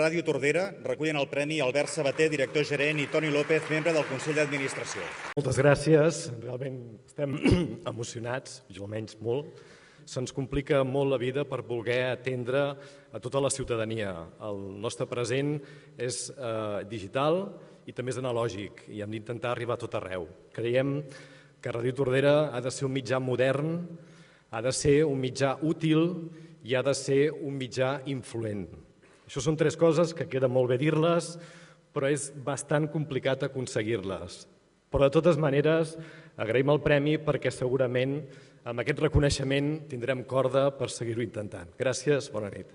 Ràdio Tordera recullen el Premi Albert Sabater, director gerent, i Toni López, membre del Consell d'Administració. Moltes gràcies. Realment estem emocionats, jo almenys molt. Se'ns complica molt la vida per voler atendre a tota la ciutadania. El nostre present és digital i també és analògic i hem d'intentar arribar a tot arreu. Creiem que Ràdio Tordera ha de ser un mitjà modern, ha de ser un mitjà útil i ha de ser un mitjà influent. Això són tres coses que queda molt bé dir-les, però és bastant complicat aconseguir-les. Però, de totes maneres, agraïm el premi perquè segurament amb aquest reconeixement tindrem corda per seguir-ho intentant. Gràcies, bona nit.